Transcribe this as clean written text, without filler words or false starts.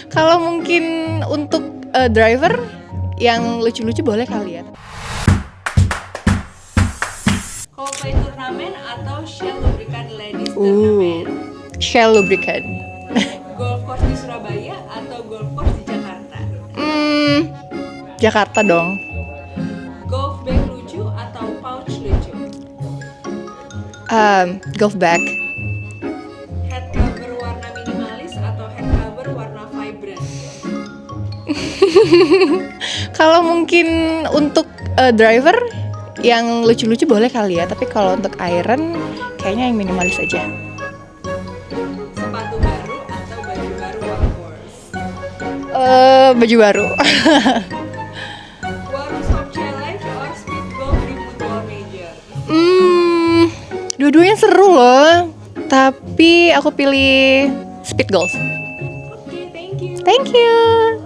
Kalau mungkin untuk driver yang lucu-lucu boleh kali ya. Coldplay turnamen atau Shell Lubricant Ladies turnamen? Shell Lubricant. Golf course di Surabaya atau golf course di Jakarta? Jakarta dong. Golf bag lucu atau pouch lucu? Golf bag. Head cover warna minimalis atau head cover warna vibrant? Kalau mungkin untuk driver yang lucu-lucu boleh kali ya, tapi kalau untuk iron kayaknya yang minimalis aja. Sepatu baru atau baju baru golf course? Baju baru. Warung Shop Challenge or Speed Golf di Mutual Major? Dua-duanya seru loh, tapi aku pilih speed golf. Oke, thank you. Thank you.